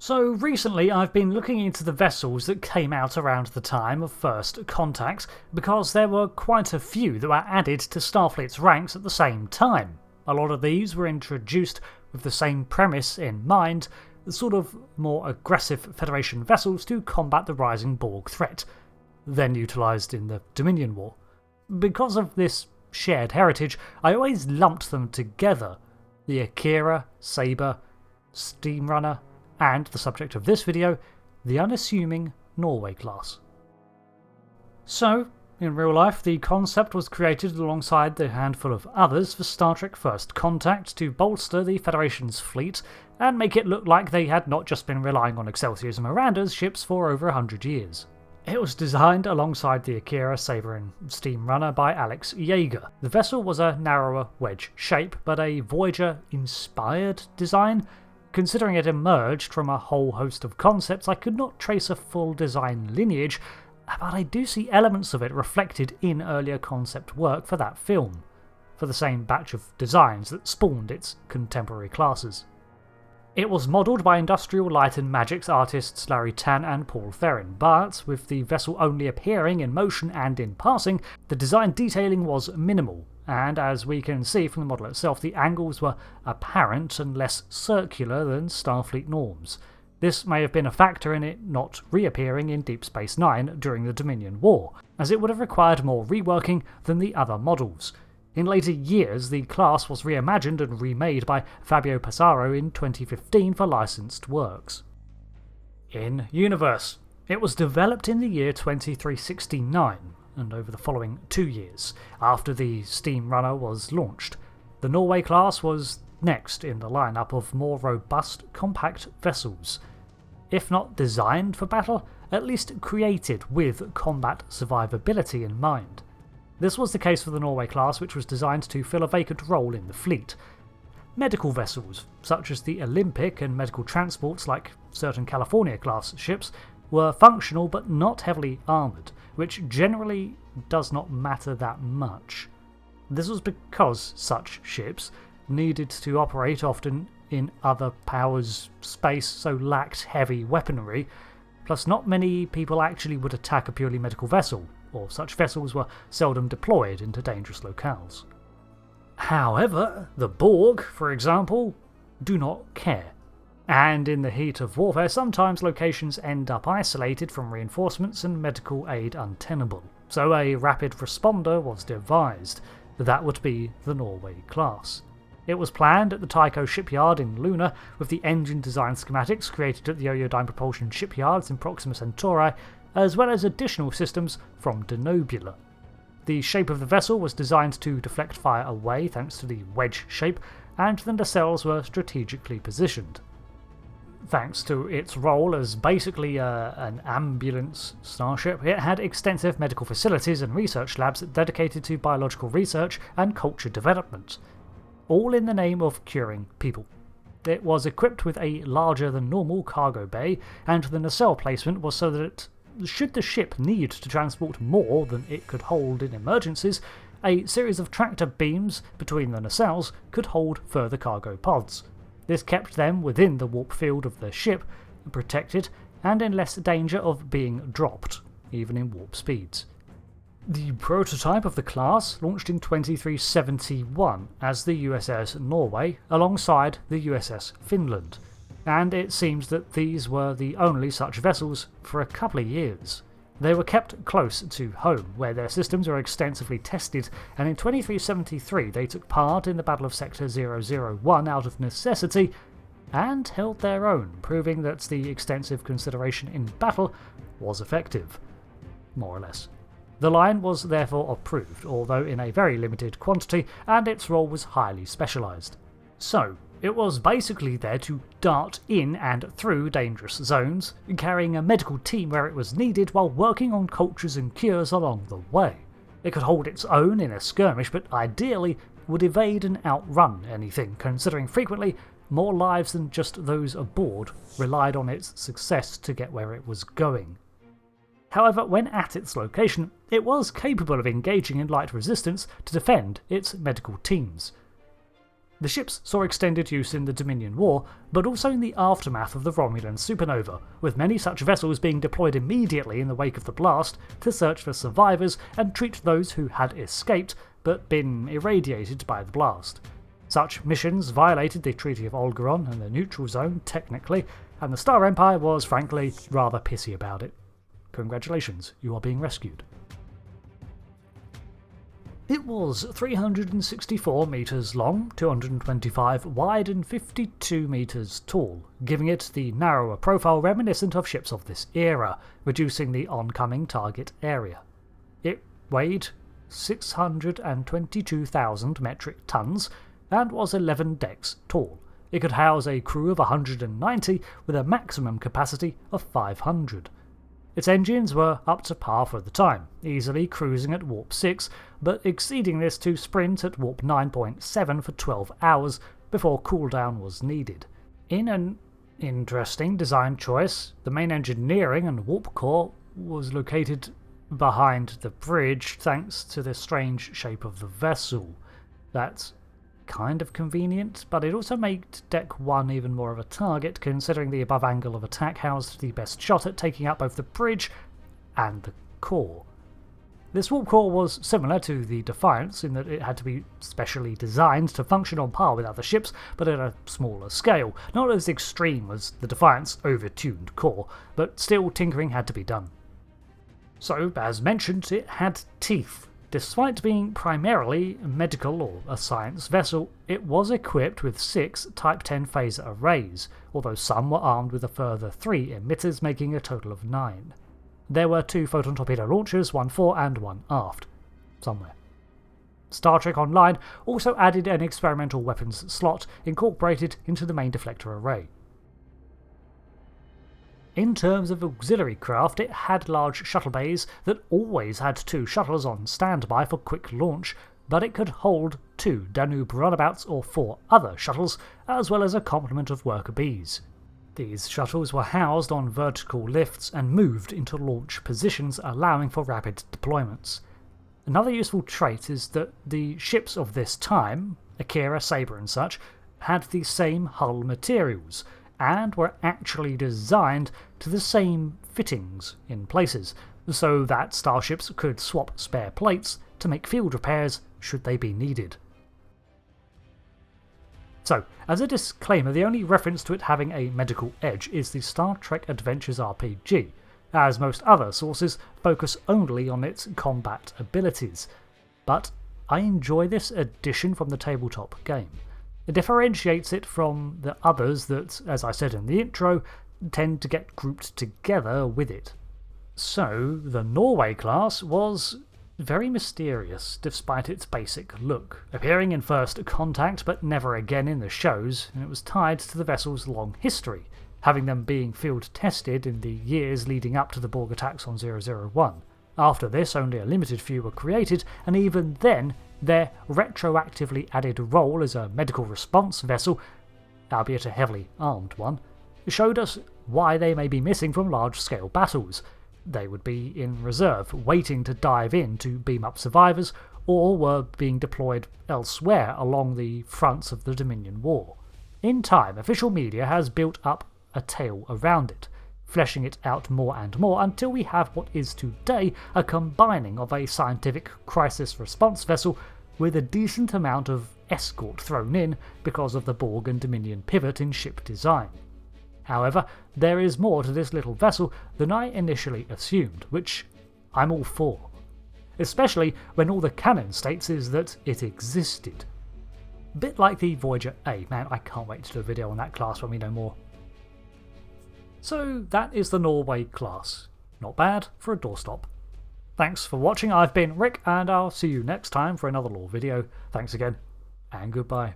So recently I've been looking into the vessels that came out around the time of First Contact because there were quite a few that were added to Starfleet's ranks at the same time. A lot of these were introduced with the same premise in mind, the sort of more aggressive Federation vessels to combat the rising Borg threat, then utilised in the Dominion War. Because of this shared heritage, I always lumped them together: the Akira, Sabre, Steamrunner, and the subject of this video, the unassuming Norway class. So, in real life, the concept was created alongside a handful of others for Star Trek First Contact to bolster the Federation's fleet and make it look like they had not just been relying on Excelsior's and Miranda's ships for over 100 years. It was designed alongside the Akira, Sabre and Steamrunner by Alex Yeager. The vessel was a narrower wedge shape, but a Voyager-inspired design. Considering it emerged from a whole host of concepts, I could not trace a full design lineage, but I do see elements of it reflected in earlier concept work for that film, for the same batch of designs that spawned its contemporary classes. It was modelled by Industrial Light and Magic's artists Larry Tan and Paul Theron, but with the vessel only appearing in motion and in passing, the design detailing was minimal, and as we can see from the model itself, the angles were apparent and less circular than Starfleet norms. This may have been a factor in it not reappearing in Deep Space Nine during the Dominion War, as it would have required more reworking than the other models. In later years, the class was reimagined and remade by Fabio Passaro in 2015 for licensed works. In universe, it was developed in the year 2369, and over the following 2 years, after the Steamrunner was launched. The Norway class was next in the lineup of more robust, compact vessels. If not designed for battle, at least created with combat survivability in mind. This was the case for the Norway class, which was designed to fill a vacant role in the fleet. Medical vessels, such as the Olympic, and medical transports like certain California-class ships, were functional but not heavily armoured, which generally does not matter that much. This was because such ships needed to operate often in other powers' space, so lacked heavy weaponry, plus not many people actually would attack a purely medical vessel, or such vessels were seldom deployed into dangerous locales. However, the Borg, for example, do not care. And in the heat of warfare, sometimes locations end up isolated from reinforcements and medical aid untenable. So a rapid responder was devised. That would be the Norway class. It was planned at the Tycho shipyard in Luna, with the engine design schematics created at the Yoyodyne propulsion shipyards in Proxima Centauri, as well as additional systems from Denobula. The shape of the vessel was designed to deflect fire away thanks to the wedge shape, and the nacelles were strategically positioned. Thanks to its role as basically an ambulance starship, it had extensive medical facilities and research labs dedicated to biological research and culture development, all in the name of curing people. It was equipped with a larger than normal cargo bay, and the nacelle placement was so that should the ship need to transport more than it could hold in emergencies, a series of tractor beams between the nacelles could hold further cargo pods. This kept them within the warp field of the ship, protected, and in less danger of being dropped, even in warp speeds. The prototype of the class launched in 2371 as the USS Norway alongside the USS Finland, and it seems that these were the only such vessels for a couple of years. They were kept close to home, where their systems were extensively tested, and in 2373 they took part in the Battle of Sector 001 out of necessity, and held their own, proving that the extensive consideration in battle was effective, more or less. The line was therefore approved, although in a very limited quantity, and its role was highly specialised. So, it was basically there to dart in and through dangerous zones, carrying a medical team where it was needed while working on cultures and cures along the way. It could hold its own in a skirmish, but ideally would evade and outrun anything, considering frequently more lives than just those aboard relied on its success to get where it was going. However, when at its location, it was capable of engaging in light resistance to defend its medical teams. The ships saw extended use in the Dominion War, but also in the aftermath of the Romulan supernova, with many such vessels being deployed immediately in the wake of the blast to search for survivors and treat those who had escaped but been irradiated by the blast. Such missions violated the Treaty of Olgeron and the Neutral Zone, technically, and the Star Empire was, frankly, rather pissy about it. Congratulations, you are being rescued. It was 364 metres long, 225 wide and 52 metres tall, giving it the narrower profile reminiscent of ships of this era, reducing the oncoming target area. It weighed 622,000 metric tons and was 11 decks tall. It could house a crew of 190 with a maximum capacity of 500. Its engines were up to par for the time, easily cruising at warp 6, but exceeding this to sprint at warp 9.7 for 12 hours before cooldown was needed. In an interesting design choice, the main engineering and warp core was located behind the bridge thanks to the strange shape of the vessel. That's kind of convenient, but it also made Deck 1 even more of a target, considering the above angle of attack housed the best shot at taking out both the bridge and the core. This warp core was similar to the Defiance in that it had to be specially designed to function on par with other ships, but at a smaller scale, not as extreme as the Defiant's over-tuned core, but still tinkering had to be done. So, as mentioned, it had teeth. Despite being primarily medical or a science vessel, it was equipped with 6 Type 10 phaser arrays, although some were armed with a further 3 emitters, making a total of 9. There were 2 photon torpedo launchers, one fore and one aft. Somewhere. Star Trek Online also added an experimental weapons slot incorporated into the main deflector array. In terms of auxiliary craft, it had large shuttle bays that always had 2 shuttles on standby for quick launch, but it could hold 2 Danube runabouts or 4 other shuttles, as well as a complement of worker bees. These shuttles were housed on vertical lifts and moved into launch positions, allowing for rapid deployments. Another useful trait is that the ships of this time, Akira, Sabre and such, had the same hull materials, and were actually designed to the same fittings in places, so that starships could swap spare plates to make field repairs should they be needed. So, as a disclaimer, the only reference to it having a medical edge is the Star Trek Adventures RPG, as most other sources focus only on its combat abilities. But I enjoy this addition from the tabletop game. It differentiates it from the others that, as I said in the intro, tend to get grouped together with it. So, the Norway class was very mysterious despite its basic look, appearing in First Contact but never again in the shows, and it was tied to the vessel's long history, having them being field tested in the years leading up to the Borg attacks on 001. After this, only a limited few were created, and even then, their retroactively added role as a medical response vessel, albeit a heavily armed one, showed us why they may be missing from large-scale battles. They would be in reserve, waiting to dive in to beam up survivors, or were being deployed elsewhere along the fronts of the Dominion War. In time, official media has built up a tale around it, fleshing it out more and more until we have what is today a combining of a scientific crisis response vessel with a decent amount of escort thrown in because of the Borg and Dominion pivot in ship design. However, there is more to this little vessel than I initially assumed, which I'm all for. Especially when all the canon states is that it existed. Bit like the Voyager A. Man, I can't wait to do a video on that class when we know more. So that is the Norway class. Not bad for a doorstop. Thanks for watching, I've been Rick, and I'll see you next time for another lore video. Thanks again, and goodbye.